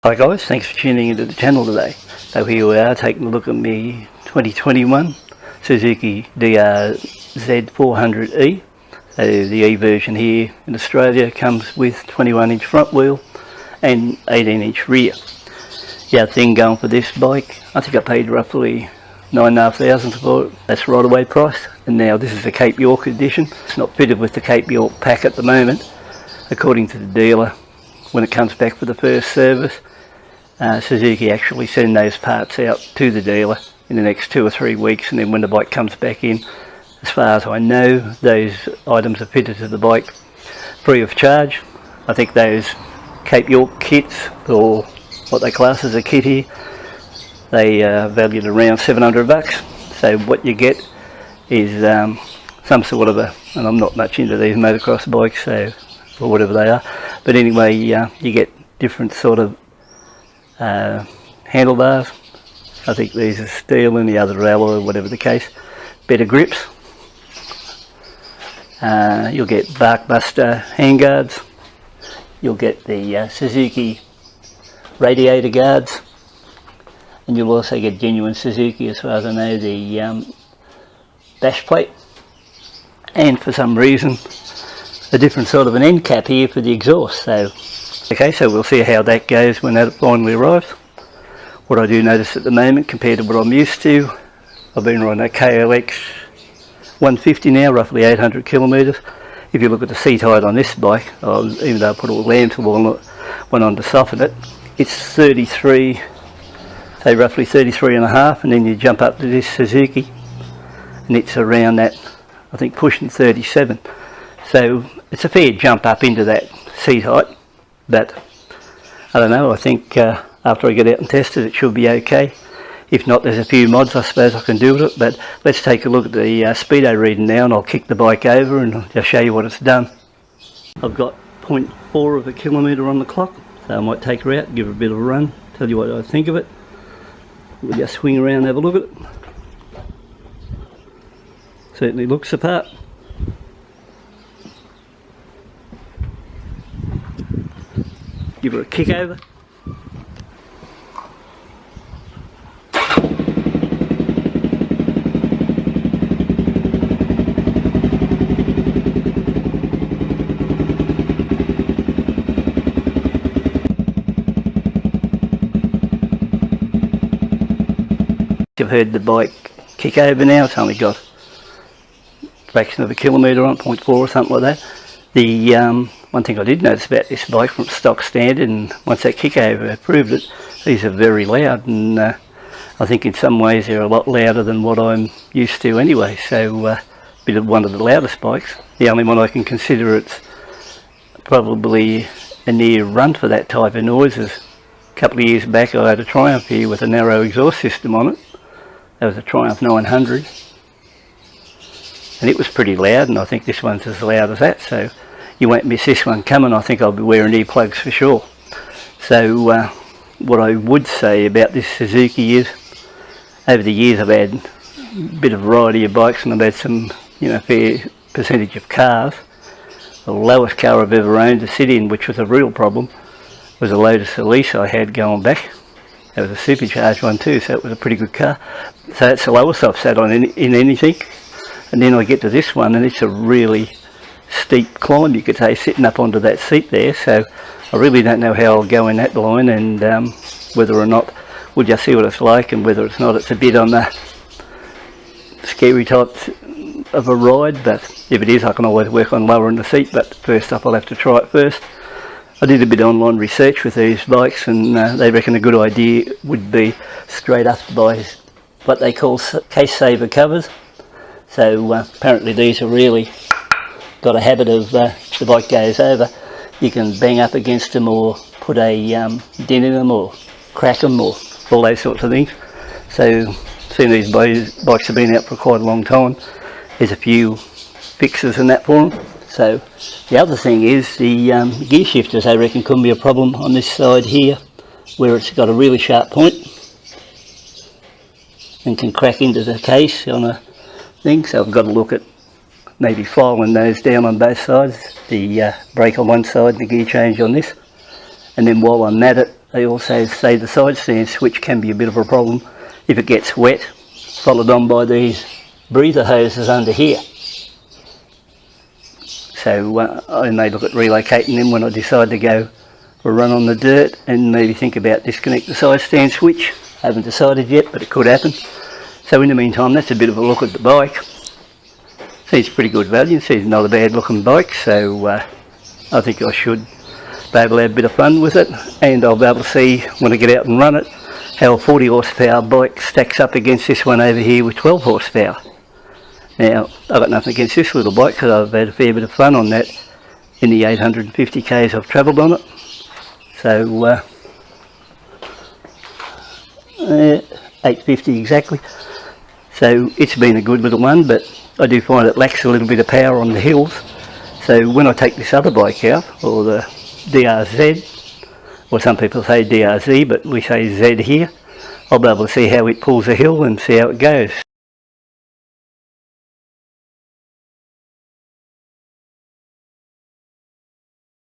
Hi guys, thanks for tuning into the channel today. So here we are taking a look at my 2021 Suzuki DRZ400E. So the E version here in Australia comes with 21-inch front wheel and 18-inch rear. The other thing going for this bike, I think I paid roughly $9,500 for it. That's right away price. And now this is the Cape York edition. It's not fitted with the Cape York pack at the moment. According to the dealer, when it comes back for the first service, Suzuki actually send those parts out to the dealer in the next 2 or 3 weeks, and then when the bike comes back in, as far as I know, those items are fitted to the bike free of charge. I think those Cape York kits, or what they class as a kit here, they are valued around $700. So what you get is some sort of a, and I'm not much into these motocross bikes, so, or whatever they are, but anyway, you get different sort of handlebars. I think these are steel and the other alloy, whatever the case. Better grips. You'll get bark buster handguards. You'll get the Suzuki radiator guards, and you'll also get genuine Suzuki, as far as I know, the dash plate, and for some reason a different sort of an end cap here for the exhaust. So okay, so we'll see how that goes when that finally arrives. What I do notice at the moment, compared to what I'm used to, I've been riding a KLX 150 now, roughly 800 kilometres. If you look at the seat height on this bike, even though I put all the lamps went on to soften it, it's 33, say roughly 33 and a half, and then you jump up to this Suzuki and it's around that, I think pushing 37. So it's a fair jump up into that seat height. But I don't know, I think after I get out and test it, it should be okay. If not, there's a few mods I suppose I can do with it. But let's take a look at the Speedo Reading now, and I'll kick the bike over and I'll just show you what it's done. I've got 0.4 of a kilometre on the clock, so I might take her out and give her a bit of a run, tell you what I think of it. We'll just swing around and have a look at it. Certainly looks the part. Give her a kick over. You've heard the bike kick over now. It's only got a fraction of a kilometre on, 0.4 or something like that. The one thing I did notice about this bike from stock standard, and once that kick over proved it, these are very loud, and I think in some ways they're a lot louder than what I'm used to anyway. So bit of one of the loudest bikes. The only one I can consider it's probably a near run for that type of noise is a couple of years back I had a Triumph here with a narrow exhaust system on it. That was a Triumph 900, and it was pretty loud, and I think this one's as loud as that, so you won't miss this one coming. I think I'll be wearing earplugs for sure. So what I would say about this Suzuki is, over the years I've had a bit of variety of bikes, and I've had some, fair percentage of cars. The lowest car I've ever owned to sit in, which was a real problem, was a Lotus Elise I had going back. That was a supercharged one too, so it was a pretty good car. So that's the lowest I've sat on in anything. And then I get to this one, and it's a really steep climb, you could say, sitting up onto that seat there. So I really don't know how I'll go in that line, and whether or not we'll just see what it's like, and whether it's not, it's a bit on the scary type of a ride. But if it is, I can always work on lowering the seat, but first up I'll have to try it first. I did a bit of online research with these bikes, and they reckon a good idea would be straight up by what they call case saver covers. So apparently these are really got a habit of, if the bike goes over, you can bang up against them or put a dent in them or crack them or all those sorts of things. So seeing these bikes have been out for quite a long time, there's a few fixes in that for them. So the other thing is the gear shifters, I reckon, could be a problem on this side here, where it's got a really sharp point and can crack into the case on a thing. So I've got to look at maybe filing those down on both sides, the brake on one side and the gear change on this. And then while I'm at it, They also say the side stand switch can be a bit of a problem if it gets wet, followed on by these breather hoses under here. So I may look at relocating them when I decide to go for a run on the dirt, and maybe think about disconnect the side stand switch. Haven't decided yet, but it could happen. So in the meantime, that's a bit of a look at the bike. Seems pretty good value, seems not a bad looking bike, so I think I should be able to have a bit of fun with it, and I'll be able to see when I get out and run it how a 40 horsepower bike stacks up against this one over here with 12 horsepower. Now, I've got nothing against this little bike because I've had a fair bit of fun on that in the 850 k's I've travelled on it. So 850 exactly. So it's been a good little one, but I do find it lacks a little bit of power on the hills. So when I take this other bike out, or the DRZ, or some people say DRZ, but we say Z here, I'll be able to see how it pulls a hill and see how it goes.